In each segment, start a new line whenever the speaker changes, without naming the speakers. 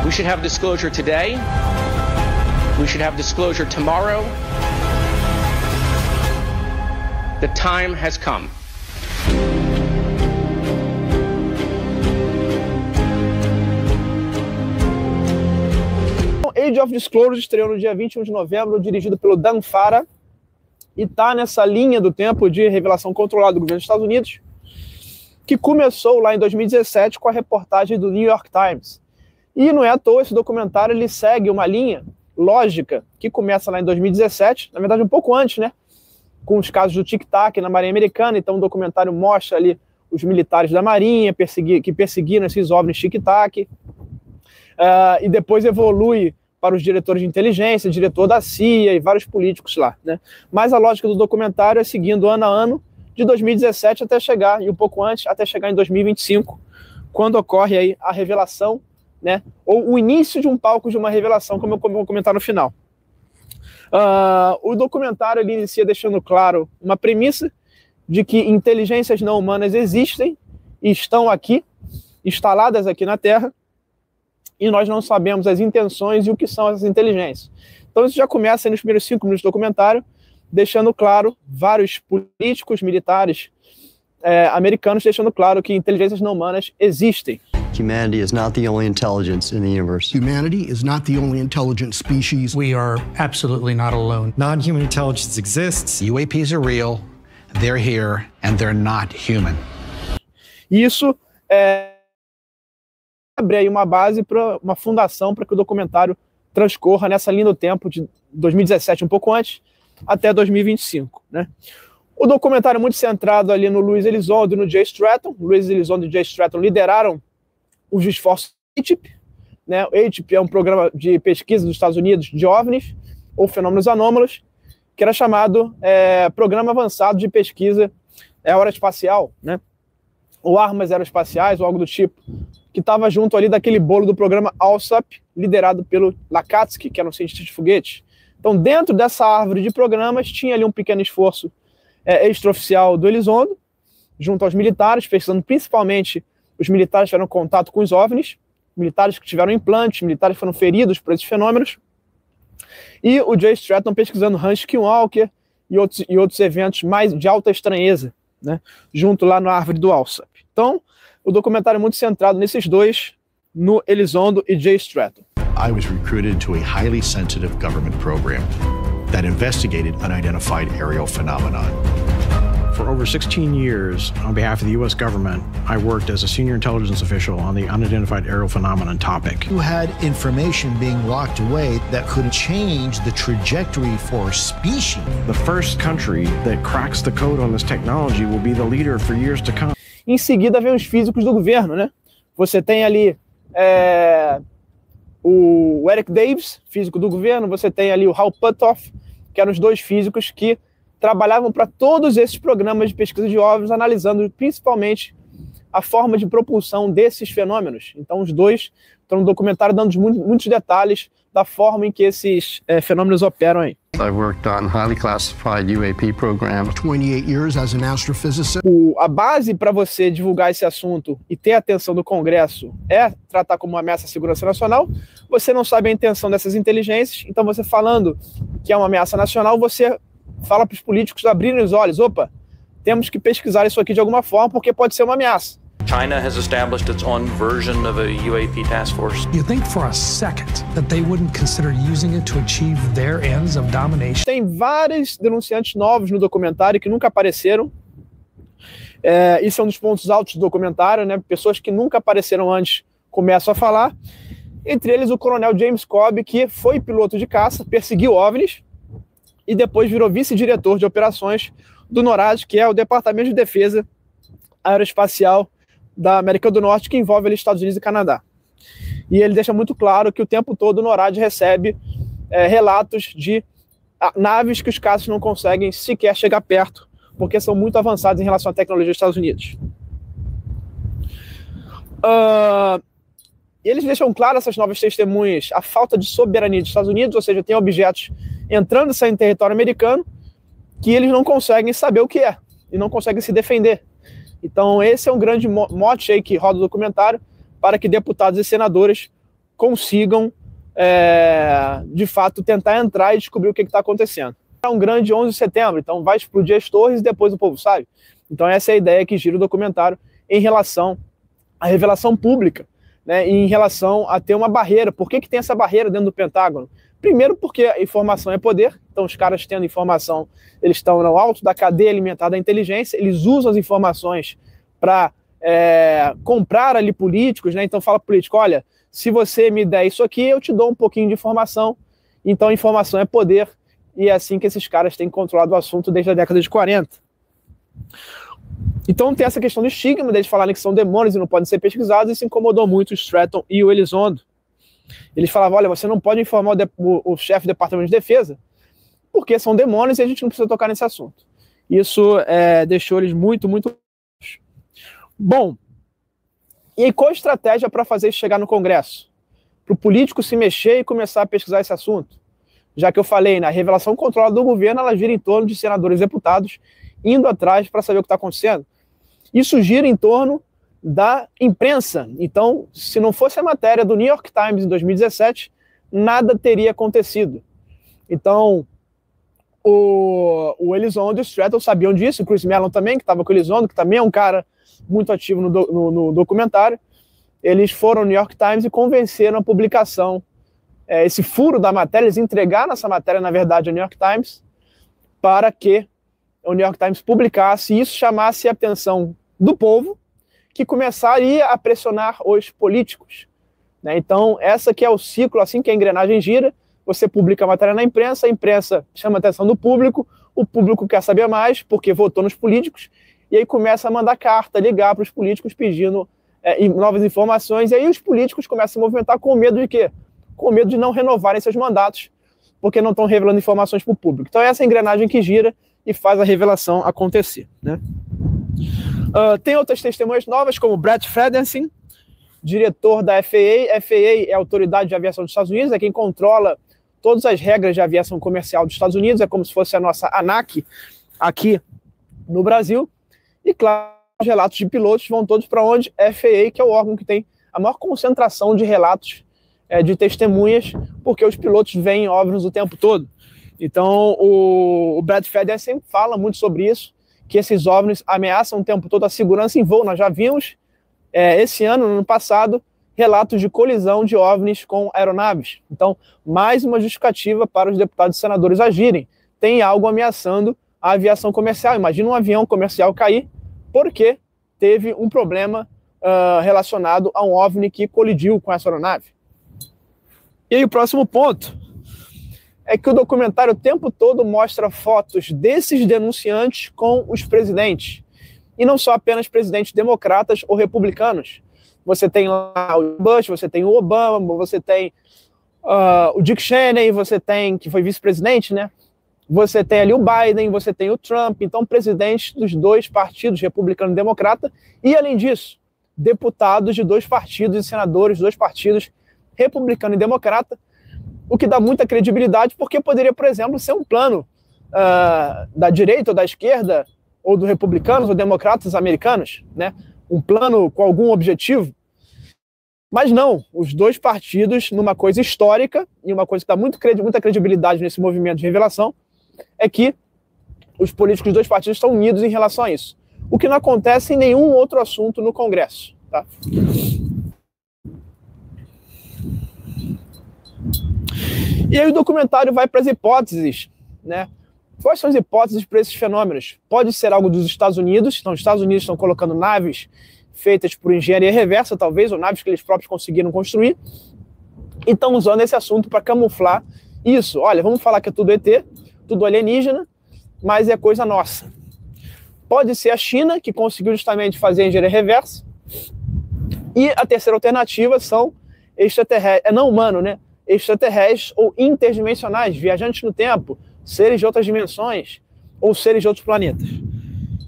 We should have disclosure today. We should have disclosure tomorrow. The time has come.
Age of Disclosure estreou no dia 21 de novembro, dirigido pelo Dan Farah, e está nessa linha do tempo de revelação controlada do governo dos Estados Unidos, que começou lá em 2017 com a reportagem do New York Times. E não é à toa, esse documentário ele segue uma linha lógica que começa lá em 2017, na verdade um pouco antes, né? Com os casos do Tic-Tac na Marinha Americana. Então o documentário mostra ali os militares da Marinha que perseguiram esses OVNIs Tic-Tac, e depois evolui para os diretores de inteligência, diretor da CIA e vários políticos lá, né? Mas a lógica do documentário é seguindo ano a ano, de 2017 até chegar, e um pouco antes, até chegar em 2025, quando ocorre aí a revelação, né? Ou o início de um palco de uma revelação, como eu vou comentar no final. O documentário ele inicia deixando claro uma premissa de que inteligências não humanas existem e estão aqui, instaladas aqui na Terra, e nós não sabemos as intenções e o que são essas inteligências. Então isso já começa aí nos primeiros 5 minutos do documentário, deixando claro, vários políticos, militares americanos, deixando claro que inteligências não humanas existem.
Humanity is not the only intelligence in the universe.
Humanity is not the only intelligent species.
We are absolutely not alone.
Non-human intelligence exists. UAPs are real, they're here, and they're not human.
Isso abre aí uma base para uma fundação para que o documentário transcorra nessa linha do tempo de 2017, um pouco antes, até 2025, né? O documentário é muito centrado ali no Luiz Elizondo e no Jay Stratton. Luiz Elizondo e Jay Stratton lideraram os esforços do AATIP, né? O AATIP é um programa de pesquisa dos Estados Unidos de OVNIs, ou fenômenos anômalos, que era chamado Programa Avançado de Pesquisa Aeroespacial, né? Ou Armas Aeroespaciais, ou algo do tipo, que estava junto ali daquele bolo do programa ALSAP, liderado pelo Lakatsky, que era um cientista de foguetes. Então, dentro dessa árvore de programas, tinha ali um pequeno esforço extraoficial do Elizondo, junto aos militares, pesquisando principalmente os militares que tiveram contato com os OVNIs, militares que tiveram implantes, militares que foram feridos por esses fenômenos, e o Jay Stratton pesquisando Ranch Skinwalker e outros eventos mais de alta estranheza, né, junto lá na árvore do ALSAP. Então, o documentário é muito centrado nesses dois, no Elizondo e Jay Stratton.
I was recruited to a highly sensitive government program that investigated unidentified aerial phenomenon.
For over 16 years, on behalf of the U.S. government, I worked as a senior intelligence official on the unidentified aerial phenomenon topic.
You had information being locked away that could change the trajectory for a species.
The first country that cracks the code on this technology will be the leader for years to come.
Em seguida vem os físicos do governo, né? Você tem ali o Eric Davis, físico do governo, você tem ali o Hal Puthoff, que eram os dois físicos que trabalhavam para todos esses programas de pesquisa de OVNIs, analisando principalmente a forma de propulsão desses fenômenos. Então os dois estão no documentário dando muitos detalhes da forma em que esses fenômenos operam aí.
I worked on highly classified UAP programs.
28 years as an astrophysicist.
A base para você divulgar esse assunto e ter a atenção do Congresso é tratar como uma ameaça à segurança nacional. Você não sabe a intenção dessas inteligências, então você falando que é uma ameaça nacional, você fala para os políticos abrirem os olhos. Opa, temos que pesquisar isso aqui de alguma forma, porque pode ser uma ameaça.
China has established its own version of a UAP task force.
You think for a second that they wouldn't consider using it to achieve their ends of domination?
Tem vários denunciantes novos no documentário que nunca apareceram. Isso é um dos pontos altos do documentário, né? Pessoas que nunca apareceram antes começam a falar. Entre eles o coronel James Cobb, que foi piloto de caça, perseguiu OVNIs e depois virou vice-diretor de operações do NORAD, que é o Departamento de Defesa Aeroespacial da América do Norte, que envolve ali Estados Unidos e Canadá. E ele deixa muito claro que o tempo todo o NORAD recebe relatos de naves que os caças não conseguem sequer chegar perto, porque são muito avançados em relação à tecnologia dos Estados Unidos. E eles deixam claro, essas novas testemunhas, a falta de soberania dos Estados Unidos, ou seja, tem objetos entrando e saindo em território americano que eles não conseguem saber o que é, e não conseguem se defender. Então esse é um grande mote aí que roda o documentário, para que deputados e senadores consigam, de fato, tentar entrar e descobrir o que está acontecendo. É um grande 11 de setembro, então vai explodir as torres e depois o povo sabe. Então essa é a ideia que gira o documentário em relação à revelação pública, né, e em relação a ter uma barreira. Por que tem essa barreira dentro do Pentágono? Primeiro porque a informação é poder, então os caras tendo informação, eles estão no alto da cadeia alimentar da inteligência, eles usam as informações para comprar ali políticos, né? Então fala pro político, olha, se você me der isso aqui, eu te dou um pouquinho de informação. Então informação é poder, e é assim que esses caras têm controlado o assunto desde a década de 40. Então tem essa questão do estigma, deles falarem que são demônios e não podem ser pesquisados, e isso incomodou muito o Stratton e o Elizondo. Eles falavam, olha, você não pode informar o chefe do Departamento de Defesa, porque são demônios e a gente não precisa tocar nesse assunto. Isso deixou eles muito, muito... Bom, e aí qual a estratégia para fazer isso chegar no Congresso? Para o político se mexer e começar a pesquisar esse assunto? Já que eu falei, na revelação controlada do governo, ela gira em torno de senadores e deputados indo atrás para saber o que está acontecendo. Isso gira em torno da imprensa. Então, se não fosse a matéria do New York Times em 2017, nada teria acontecido. Então, o Elizondo e o Stratton sabiam disso, o Chris Mellon também, que estava com o Elizondo, que também é um cara muito ativo no documentário. Eles foram ao New York Times e convenceram a publicação, esse furo da matéria, eles entregaram essa matéria, na verdade, ao New York Times, para que o New York Times publicasse e isso chamasse a atenção do povo, que começaria a pressionar os políticos, né? Então, essa que é o ciclo, assim que a engrenagem gira, você publica a matéria na imprensa, a imprensa chama a atenção do público, o público quer saber mais, porque votou nos políticos, e aí começa a mandar carta, ligar para os políticos pedindo novas informações, e aí os políticos começam a se movimentar com medo de quê? Com medo de não renovarem seus mandatos, porque não estão revelando informações para o público. Então, essa é a engrenagem que gira e faz a revelação acontecer, né? Tem outras testemunhas novas, como Brett Friedensen, diretor da FAA. FAA é a Autoridade de Aviação dos Estados Unidos, é quem controla todas as regras de aviação comercial dos Estados Unidos, é como se fosse a nossa ANAC aqui no Brasil. E, claro, os relatos de pilotos vão todos para onde? FAA, que é o órgão que tem a maior concentração de relatos de testemunhas, porque os pilotos veem OVNIs o tempo todo. Então, o Brett Friedensen fala muito sobre isso, que esses OVNIs ameaçam o tempo todo a segurança em voo. Nós já vimos, esse ano, no ano passado, relatos de colisão de OVNIs com aeronaves. Então, mais uma justificativa para os deputados e senadores agirem. Tem algo ameaçando a aviação comercial. Imagina um avião comercial cair porque teve um problema relacionado a um OVNI que colidiu com essa aeronave. E aí o próximo ponto é que o documentário o tempo todo mostra fotos desses denunciantes com os presidentes. E não só apenas presidentes democratas ou republicanos. Você tem lá o Bush, você tem o Obama, você tem o Dick Cheney, você tem, que foi vice-presidente, né? Você tem ali o Biden, você tem o Trump. Então, presidentes dos dois partidos, republicano e democrata. E, além disso, deputados de dois partidos e senadores de dois partidos, republicano e democrata, o que dá muita credibilidade, porque poderia, por exemplo, ser um plano da direita ou da esquerda, ou do republicanos ou democratas americanos, né? Um plano com algum objetivo. Mas não, os dois partidos, numa coisa histórica, e uma coisa que dá muita credibilidade nesse movimento de revelação, é que os políticos dos dois partidos estão unidos em relação a isso. O que não acontece em nenhum outro assunto no Congresso, tá? E aí o documentário vai para as hipóteses, né? Quais são as hipóteses para esses fenômenos? Pode ser algo dos Estados Unidos, então os Estados Unidos estão colocando naves feitas por engenharia reversa, talvez, ou naves que eles próprios conseguiram construir, e estão usando esse assunto para camuflar isso. Olha, vamos falar que é tudo ET, tudo alienígena, mas é coisa nossa. Pode ser a China, que conseguiu justamente fazer a engenharia reversa, e a terceira alternativa são extraterrestres, não humano, né? Extraterrestres ou interdimensionais, viajantes no tempo, seres de outras dimensões ou seres de outros planetas.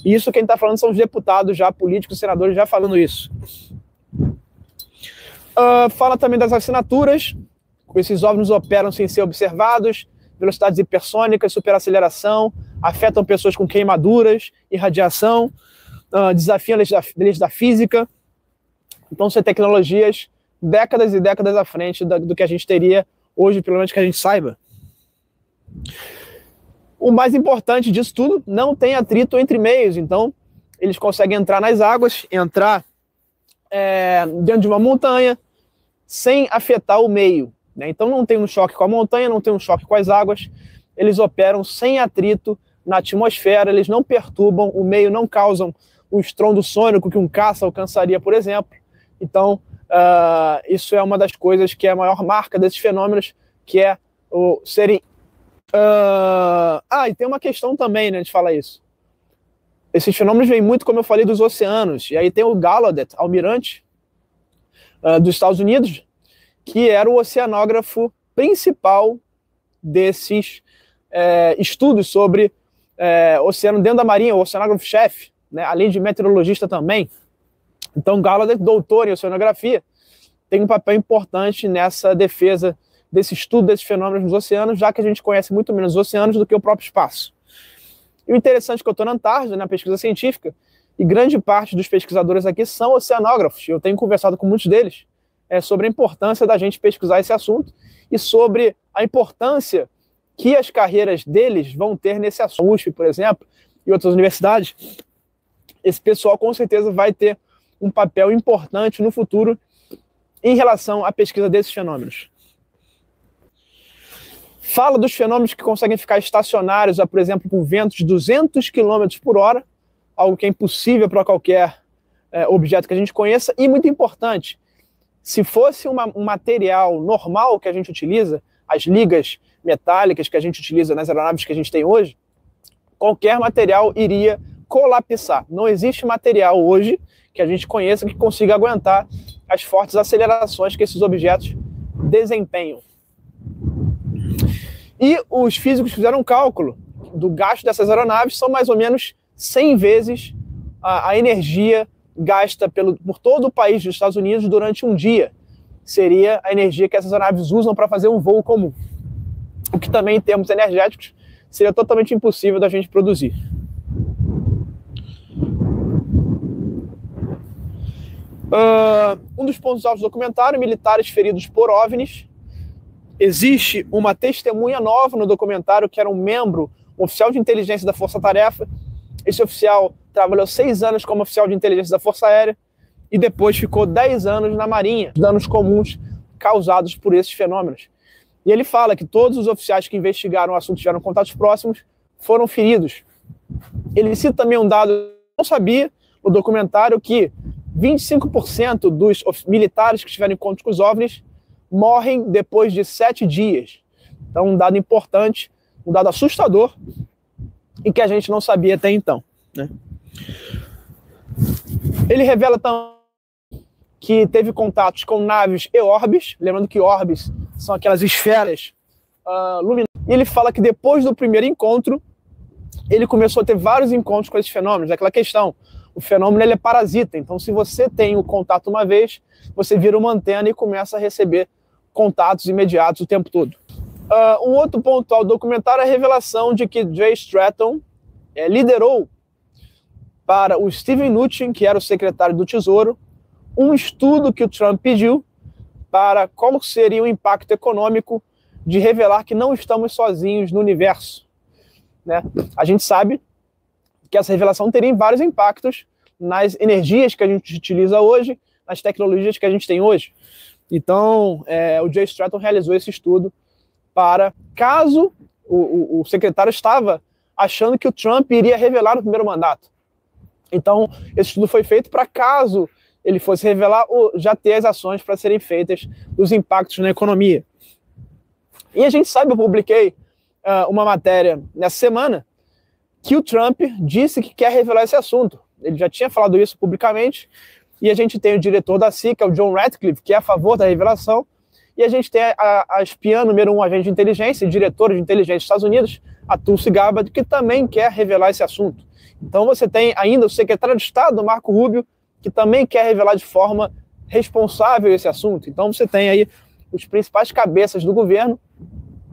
E isso quem está falando são os deputados já, políticos, senadores já falando isso. Fala também das assinaturas. Esses OVNIs operam sem ser observados, velocidades hipersônicas, superaceleração, afetam pessoas com queimaduras e radiação, desafiam leis da física. Então são tecnologias décadas e décadas à frente do que a gente teria hoje, pelo menos que a gente saiba. O mais importante disso tudo, não tem atrito entre meios, então eles conseguem entrar nas águas, entrar dentro de uma montanha, sem afetar o meio, né? Então não tem um choque com a montanha, não tem um choque com as águas, eles operam sem atrito na atmosfera, eles não perturbam o meio, não causam o estrondo sônico que um caça alcançaria, por exemplo. Então, isso é uma das coisas que é a maior marca desses fenômenos, que é o serem... e tem uma questão também, né, de falar isso. Esses fenômenos vêm muito, como eu falei, dos oceanos. E aí tem o Gallaudet, almirante dos Estados Unidos, que era o oceanógrafo principal desses estudos sobre oceano dentro da marinha, o oceanógrafo-chefe, né, além de meteorologista também. Então, Gallaudet, doutor em oceanografia, tem um papel importante nessa defesa desse estudo desses fenômenos nos oceanos, já que a gente conhece muito menos os oceanos do que o próprio espaço. E o interessante é que eu estou na Antártida, na pesquisa científica, e grande parte dos pesquisadores aqui são oceanógrafos. Eu tenho conversado com muitos deles sobre a importância da gente pesquisar esse assunto e sobre a importância que as carreiras deles vão ter nesse assunto. USP, por exemplo, e outras universidades. Esse pessoal com certeza vai ter um papel importante no futuro em relação à pesquisa desses fenômenos. Fala dos fenômenos que conseguem ficar estacionários, por exemplo, com ventos de 200 km por hora, algo que é impossível para qualquer objeto que a gente conheça. E muito importante, se fosse um material normal que a gente utiliza, as ligas metálicas que a gente utiliza nas aeronaves que a gente tem hoje, qualquer material iria colapsar. Não existe material hoje que a gente conheça que consiga aguentar as fortes acelerações que esses objetos desempenham. E os físicos fizeram um cálculo do gasto dessas aeronaves, são mais ou menos 100 vezes a energia gasta por todo o país dos Estados Unidos durante um dia. Seria a energia que essas aeronaves usam para fazer um voo comum. O que também, em termos energéticos, seria totalmente impossível da gente produzir. Um dos pontos altos do documentário, militares feridos por OVNIs. Existe uma testemunha nova no documentário, que era um oficial de inteligência da Força Tarefa. Esse oficial trabalhou 6 anos como oficial de inteligência da Força Aérea e depois ficou 10 anos na Marinha. Danos comuns causados por esses fenômenos. E ele fala que todos os oficiais que investigaram o assunto, tiveram contatos próximos, foram feridos. Ele cita também um dado que eu não sabia no documentário, que 25% dos militares que tiveram encontros com os OVNIs morrem depois de 7 dias. Então, um dado importante, um dado assustador, e que a gente não sabia até então, né? Ele revela também que teve contatos com naves e orbes, lembrando que orbes são aquelas esferas luminosas. E ele fala que depois do primeiro encontro, ele começou a ter vários encontros com esses fenômenos. É aquela questão, o fenômeno ele é parasita, então se você tem o contato uma vez, você vira uma antena e começa a receber contatos imediatos o tempo todo. Um outro ponto ao documentário é a revelação de que Jay Stratton liderou para o Steven Mnuchin, que era o secretário do Tesouro, um estudo que o Trump pediu para qual seria o impacto econômico de revelar que não estamos sozinhos no universo, né? A gente sabe que essa revelação teria vários impactos nas energias que a gente utiliza hoje, nas tecnologias que a gente tem hoje. Então, o Jay Stratton realizou esse estudo para, caso o secretário estava achando que o Trump iria revelar no primeiro mandato. Então, esse estudo foi feito para, caso ele fosse revelar, já ter as ações para serem feitas dos impactos na economia. E a gente sabe, eu publiquei uma matéria nessa semana, que o Trump disse que quer revelar esse assunto. Ele já tinha falado isso publicamente, e a gente tem o diretor da CIA, que é o John Ratcliffe, que é a favor da revelação, e a gente tem a espiã número 1, agente de inteligência, e diretora de inteligência dos Estados Unidos, a Tulsi Gabbard, que também quer revelar esse assunto. Então você tem ainda o secretário de Estado, Marco Rubio, que também quer revelar de forma responsável esse assunto. Então você tem aí os principais cabeças do governo,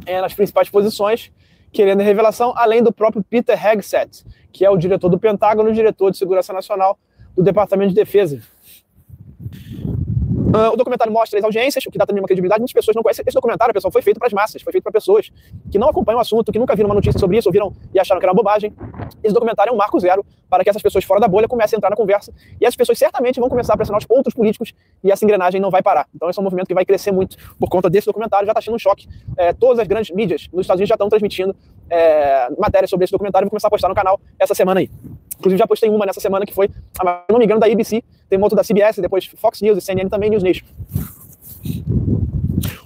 nas principais posições, querendo a revelação, além do próprio Peter Hegseth, que é o diretor do Pentágono e diretor de Segurança Nacional do Departamento de Defesa. O documentário mostra as audiências, o que dá também uma credibilidade. Muitas pessoas não conhecem. Esse documentário, pessoal, foi feito para as massas, foi feito para pessoas que não acompanham o assunto, que nunca viram uma notícia sobre isso, ouviram e acharam que era uma bobagem. Esse documentário é um marco zero para que essas pessoas fora da bolha comecem a entrar na conversa. E essas pessoas certamente vão começar a pressionar os outros políticos e essa engrenagem não vai parar. Então esse é um movimento que vai crescer muito por conta desse documentário. Já está sendo um choque. Todas as grandes mídias nos Estados Unidos já estão transmitindo matérias sobre esse documentário. Vou começar a postar no canal essa semana aí. Inclusive já postei uma nessa semana que foi, se não me engano, da ABC. Tem uma outra da CBS, depois Fox News e CNN também, News Nation.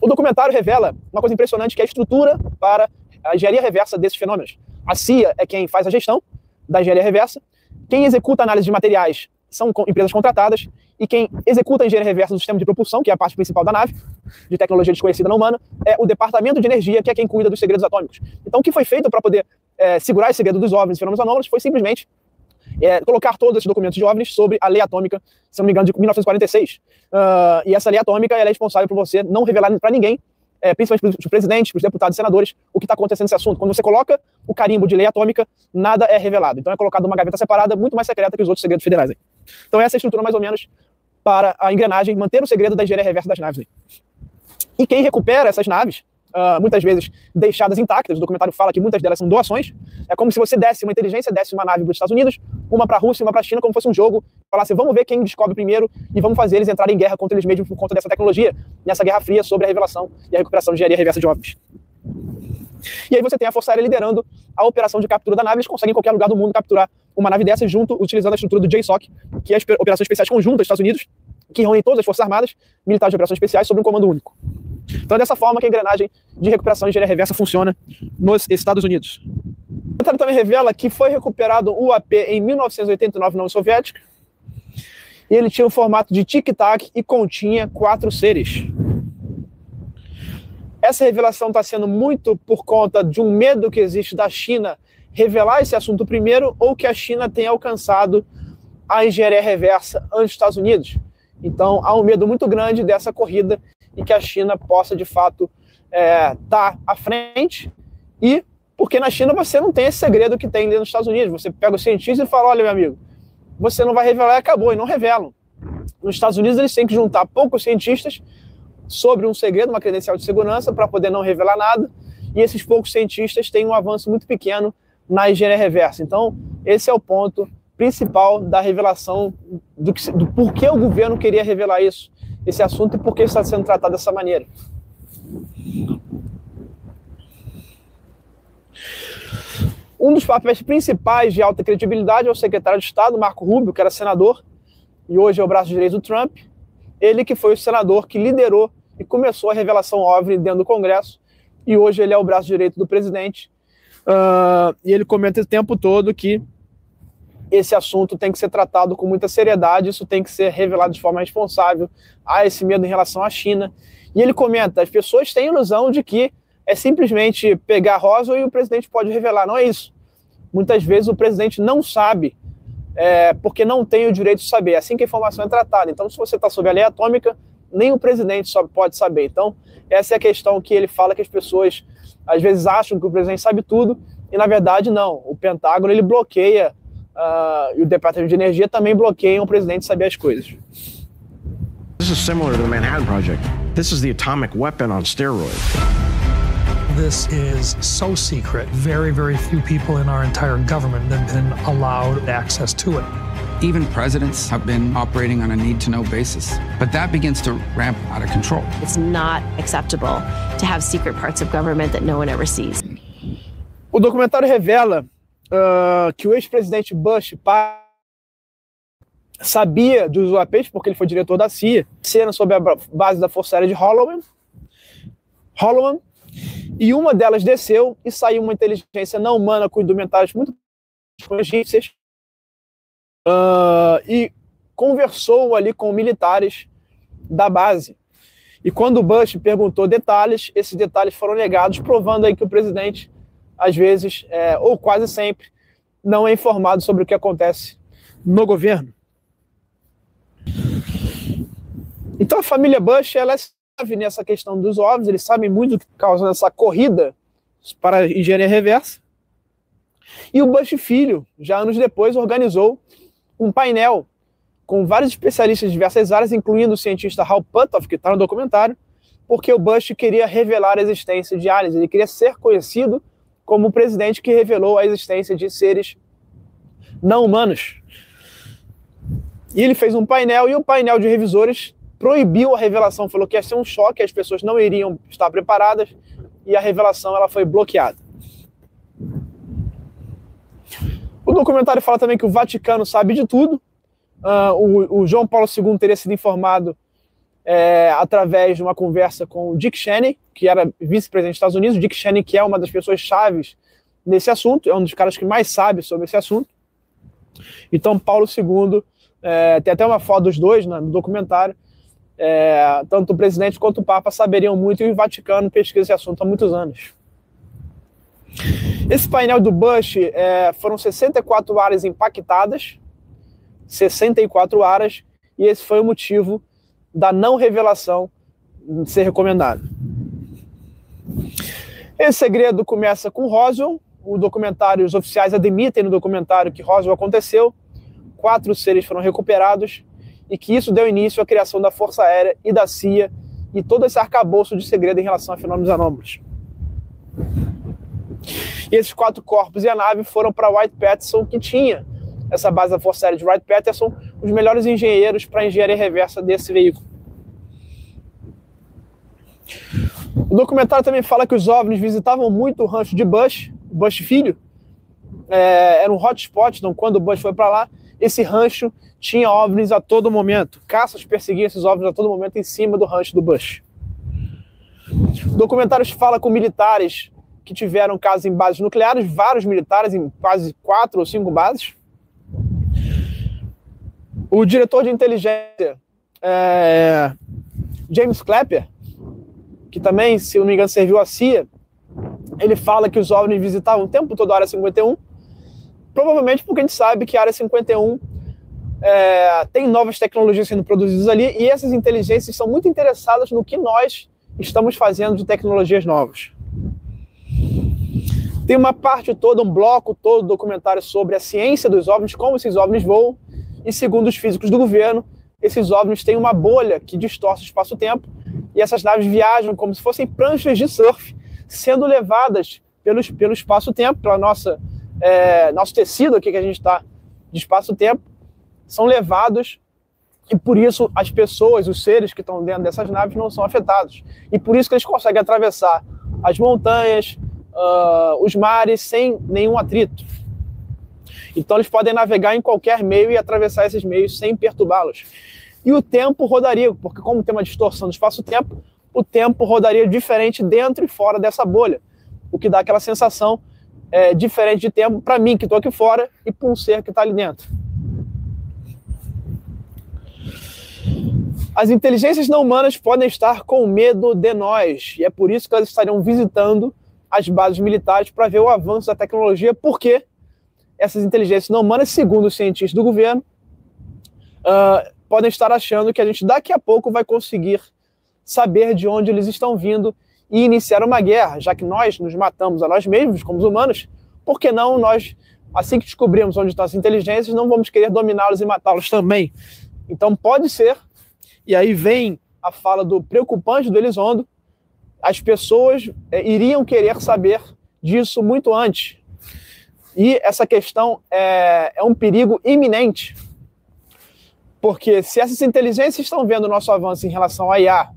O documentário revela uma coisa impressionante, que é a estrutura para a engenharia reversa desses fenômenos. A CIA é quem faz a gestão da engenharia reversa, quem executa a análise de materiais são empresas contratadas, e quem executa a engenharia reversa do sistema de propulsão, que é a parte principal da nave, de tecnologia desconhecida não humana, é o departamento de energia, que é quem cuida dos segredos atômicos. Então o que foi feito para poder segurar esse segredo dos OVNIs e fenômenos anômalos foi simplesmente colocar todos esses documentos de OVNIs sobre a lei atômica, se não me engano, de 1946. E essa lei atômica ela é responsável por você não revelar para ninguém, principalmente para os presidentes, para os deputados e senadores, o que está acontecendo nesse assunto. Quando você coloca o carimbo de lei atômica, nada é revelado. Então é colocado numa gaveta separada, muito mais secreta que os outros segredos federais. Aí. Então essa é a estrutura, mais ou menos, para a engrenagem manter o segredo da engenharia reversa das naves. Aí. E quem recupera essas naves, muitas vezes deixadas intactas, o documentário fala que muitas delas são doações, é como se você desse uma inteligência, desse uma nave para os Estados Unidos, uma para a Rússia e uma para a China, como fosse um jogo, falasse, vamos ver quem descobre primeiro e vamos fazer eles entrarem em guerra contra eles mesmos por conta dessa tecnologia, nessa guerra fria sobre a revelação e a recuperação de engenharia reversa de OVNIs. E aí você tem a Força Aérea liderando a operação de captura da nave, eles conseguem em qualquer lugar do mundo capturar uma nave dessas junto, utilizando a estrutura do JSOC, que é as Operações Especiais Conjuntas dos Estados Unidos, que reúnem todas as Forças Armadas, militares de operações especiais, sob um comando único. Então é dessa forma que a engrenagem de recuperação de engenharia reversa funciona nos Estados Unidos. O documentário também revela que foi recuperado o UAP em 1989 na União Soviética, e ele tinha um formato de tic-tac e continha 4 seres. Essa revelação está sendo muito por conta de um medo que existe da China revelar esse assunto primeiro, ou que a China tenha alcançado a engenharia reversa antes dos Estados Unidos. Então há um medo muito grande dessa corrida e que a China possa, de fato, estar à frente. E porque na China você não tem esse segredo que tem dentro dos Estados Unidos. Você pega os cientistas e fala, olha, meu amigo, você não vai revelar e acabou, e não revelam. Nos Estados Unidos eles têm que juntar poucos cientistas sobre um segredo, uma credencial de segurança, para poder não revelar nada, e esses poucos cientistas têm um avanço muito pequeno na engenharia reversa. Então, esse é o ponto principal da revelação do porquê o governo queria revelar esse assunto e por que está sendo tratado dessa maneira. Um dos papéis principais de alta credibilidade é o secretário de Estado, Marco Rubio, que era senador, e hoje é o braço direito do Trump. Ele que foi o senador que liderou e começou a revelação OVNI dentro do Congresso, e hoje ele é o braço direito do presidente. E ele comenta o tempo todo que esse assunto tem que ser tratado com muita seriedade, isso tem que ser revelado de forma responsável. Há esse medo em relação à China. E ele comenta, as pessoas têm a ilusão de que é simplesmente pegar Roswell e o presidente pode revelar. Não é isso. Muitas vezes o presidente não sabe, porque não tem o direito de saber. É assim que a informação é tratada. Então, se você está sob a lei atômica, nem o presidente pode saber. Então, essa é a questão que ele fala, que as pessoas às vezes acham que o presidente sabe tudo, e na verdade não. O Pentágono ele bloqueia, e o Departamento de Energia também bloqueiam o presidente saber as coisas.
This is similar to the Manhattan Project. This is the atomic weapon on steroids.
This is so secret. Very, very few people in our entire government have been allowed access to it.
Even presidents have been operating on a need-to-know basis. But that begins to ramp out of control.
It's not acceptable to have secret parts of government that no one ever sees.
O documentário revela que o ex-presidente Bush sabia dos UAPs, porque ele foi diretor da CIA, sendo sob a base da Força Aérea de Holloman, e uma delas desceu e saiu uma inteligência não humana com indumentários muito egípcias, e conversou ali com militares da base. E quando o Bush perguntou detalhes, esses detalhes foram negados, provando aí que o presidente, às vezes, ou quase sempre, não é informado sobre o que acontece no governo. Então a família Bush, ela sabe nessa questão dos OVNIs, eles sabem muito o que causa essa corrida para a engenharia reversa. E o Bush filho, já anos depois, organizou um painel com vários especialistas de diversas áreas, incluindo o cientista Hal Puthoff, que está no documentário, porque o Bush queria revelar a existência de aliens. Ele queria ser conhecido como o presidente que revelou a existência de seres não humanos. E ele fez um painel, e o painel de revisores proibiu a revelação, falou que ia ser um choque, as pessoas não iriam estar preparadas, e a revelação ela foi bloqueada. O documentário fala também que o Vaticano sabe de tudo. O João Paulo II teria sido informado através de uma conversa com o Dick Cheney, que era vice-presidente dos Estados Unidos. O Dick Cheney, que é uma das pessoas chaves nesse assunto, é um dos caras que mais sabe sobre esse assunto. Então, Paulo II, tem até uma foto dos dois no documentário, tanto o presidente quanto o Papa saberiam muito, e o Vaticano pesquisa esse assunto há muitos anos. Esse painel do Bush foram 64 áreas impactadas, 64 áreas, e esse foi o motivo da não revelação ser recomendado. Esse segredo começa com Roswell. O documentário, os oficiais admitem no documentário que Roswell aconteceu, 4 seres foram recuperados, e que isso deu início à criação da Força Aérea e da CIA, e todo esse arcabouço de segredo em relação a fenômenos anômalos. E esses 4 corpos e a nave foram para Wright-Patterson, que tinha essa base da Força Aérea de Wright-Patterson, os melhores engenheiros para a engenharia reversa desse veículo. O documentário também fala que os OVNIs visitavam muito o rancho de Bush, Bush filho, era um hotspot, então quando o Bush foi para lá, esse rancho tinha OVNIs a todo momento. Caças perseguiam esses OVNIs a todo momento em cima do rancho do Bush. O documentário fala com militares que tiveram casos em bases nucleares, vários militares em quase 4 ou 5 bases. O diretor de inteligência, James Clapper, que também, se eu não me engano, serviu à CIA, ele fala que os OVNIs visitavam o tempo todo a Área 51, provavelmente porque a gente sabe que a Área 51 tem novas tecnologias sendo produzidas ali, e essas inteligências são muito interessadas no que nós estamos fazendo de tecnologias novas. Tem uma parte toda, um bloco todo documentário sobre a ciência dos OVNIs, como esses OVNIs voam, e segundo os físicos do governo, esses OVNIs têm uma bolha que distorce o espaço-tempo, e essas naves viajam como se fossem pranchas de surf, sendo levadas pelo espaço-tempo, pela nosso tecido aqui que a gente está de espaço-tempo, são levados, e por isso as pessoas, os seres que estão dentro dessas naves não são afetados. E por isso que eles conseguem atravessar as montanhas, os mares sem nenhum atrito. Então eles podem navegar em qualquer meio e atravessar esses meios sem perturbá-los. E o tempo rodaria, porque como tem uma distorção do espaço-tempo, o tempo rodaria diferente dentro e fora dessa bolha, o que dá aquela sensação diferente de tempo para mim, que estou aqui fora, e para um ser que está ali dentro. As inteligências não humanas podem estar com medo de nós, e é por isso que elas estariam visitando as bases militares para ver o avanço da tecnologia, porque essas inteligências não humanas, segundo os cientistas do governo, podem estar achando que a gente daqui a pouco vai conseguir saber de onde eles estão vindo e iniciar uma guerra, já que nós nos matamos a nós mesmos, como os humanos, por que não nós, assim que descobrirmos onde estão as inteligências, não vamos querer dominá-los e matá-los também? Então pode ser, e aí vem a fala do preocupante do Elizondo, as pessoas iriam querer saber disso muito antes. E essa questão é um perigo iminente, porque se essas inteligências estão vendo o nosso avanço em relação à IA,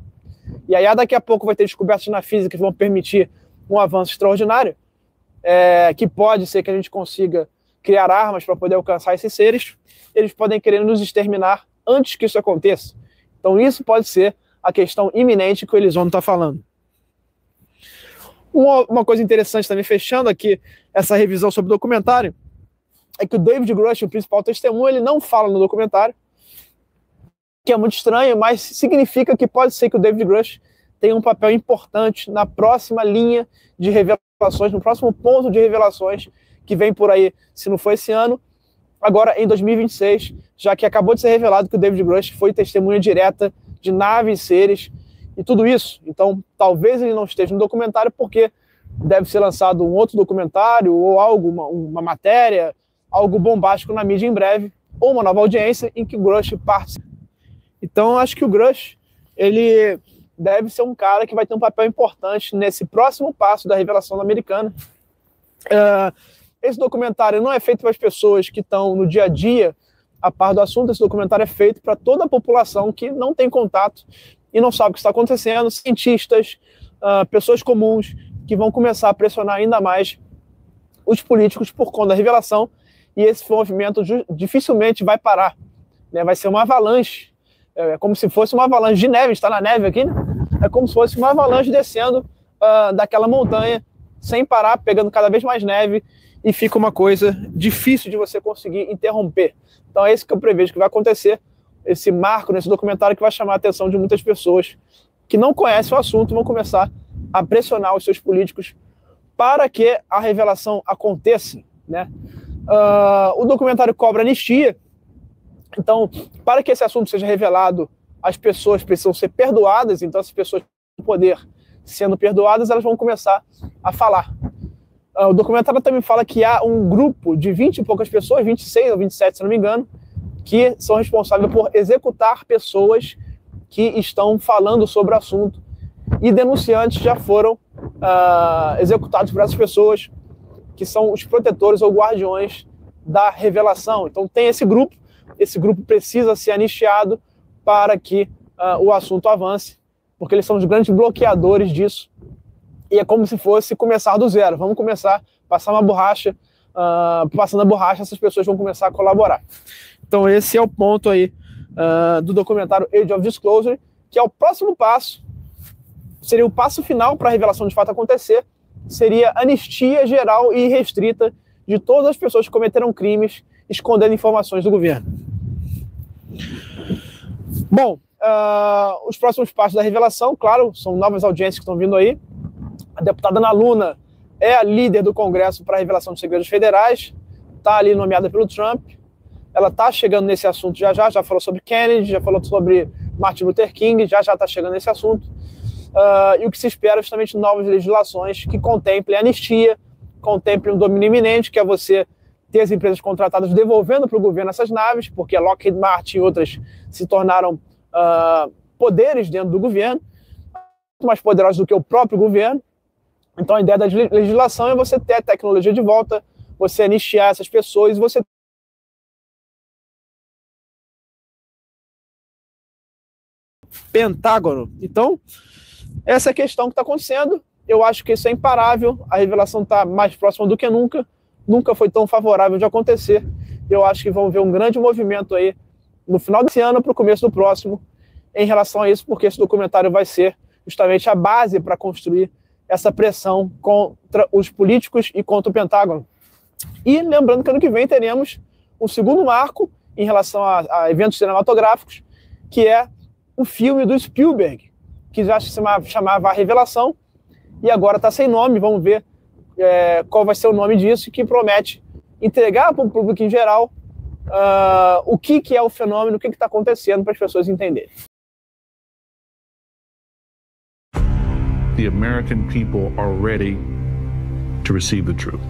e a IA daqui a pouco vai ter descobertas na física que vão permitir um avanço extraordinário, que pode ser que a gente consiga criar armas para poder alcançar esses seres, eles podem querer nos exterminar antes que isso aconteça. Então isso pode ser a questão iminente que o Elizondo está falando. Uma coisa interessante também, fechando aqui essa revisão sobre o documentário, é que o David Grush, o principal testemunho, ele não fala no documentário, que é muito estranho, mas significa que pode ser que o David Grush tenha um papel importante na próxima linha de revelações, no próximo ponto de revelações que vem por aí, se não for esse ano, agora em 2026, já que acabou de ser revelado que o David Grush foi testemunha direta de naves, seres e tudo isso. Então, talvez ele não esteja no documentário porque deve ser lançado um outro documentário ou algo, uma matéria, algo bombástico na mídia em breve, ou uma nova audiência em que o Grush participa. Então, acho que o Grush, ele deve ser um cara que vai ter um papel importante nesse próximo passo da revelação americana. Esse documentário não é feito para as pessoas que estão no dia a dia a par do assunto. Esse documentário é feito para toda a população que não tem contato e não sabe o que está acontecendo, cientistas, pessoas comuns, que vão começar a pressionar ainda mais os políticos por conta da revelação, e esse movimento dificilmente vai parar, né? Vai ser uma avalanche, é como se fosse uma avalanche de neve, está na neve aqui, né? É como se fosse uma avalanche descendo daquela montanha, sem parar, pegando cada vez mais neve, e fica uma coisa difícil de você conseguir interromper. Então é isso que eu prevejo que vai acontecer, esse marco nesse documentário que vai chamar a atenção de muitas pessoas que não conhecem o assunto, vão começar a pressionar os seus políticos para que a revelação aconteça, né? O documentário cobra anistia. Então, para que esse assunto seja revelado, as pessoas precisam ser perdoadas. Então, as pessoas com poder sendo perdoadas, elas vão começar a falar. O documentário também fala que há um grupo de 20 e poucas pessoas, 26 ou 27, se não me engano, que são responsáveis por executar pessoas que estão falando sobre o assunto, e denunciantes já foram executados por essas pessoas, que são os protetores ou guardiões da revelação. Então tem esse grupo precisa ser anistiado para que o assunto avance, porque eles são os grandes bloqueadores disso, e é como se fosse começar do zero. Vamos começar a passar uma borracha, passando a borracha, essas pessoas vão começar a colaborar. Então esse é o ponto aí do documentário Age of Disclosure, que é o próximo passo, seria o passo final para a revelação de fato acontecer, seria anistia geral e restrita de todas as pessoas que cometeram crimes escondendo informações do governo. Bom, os próximos passos da revelação, claro, são novas audiências que estão vindo aí. A deputada Ana Luna é a líder do Congresso para a revelação de segredos federais, está ali nomeada pelo Trump. Ela está chegando nesse assunto já falou sobre Kennedy, já falou sobre Martin Luther King, já está chegando nesse assunto. E o que se espera é justamente novas legislações que contemplem anistia, contemplem um domínio iminente, que é você ter as empresas contratadas devolvendo para o governo essas naves, porque a Lockheed Martin e outras se tornaram poderes dentro do governo, muito mais poderosos do que o próprio governo. Então a ideia da legislação é você ter a tecnologia de volta, você anistiar essas pessoas, você Pentágono. Então, essa é a questão que está acontecendo. Eu acho que isso é imparável. A revelação está mais próxima do que nunca. Nunca foi tão favorável de acontecer. Eu acho que vão ver um grande movimento aí no final desse ano para o começo do próximo em relação a isso, porque esse documentário vai ser justamente a base para construir essa pressão contra os políticos e contra o Pentágono. E lembrando que ano que vem teremos um segundo marco em relação a eventos cinematográficos, que é o filme do Spielberg, que já se chamava A Revelação, e agora está sem nome. Vamos ver qual vai ser o nome disso, que promete entregar para o público em geral o que é o fenômeno, o que está acontecendo, para as pessoas entenderem.
The American people are ready to receive the truth.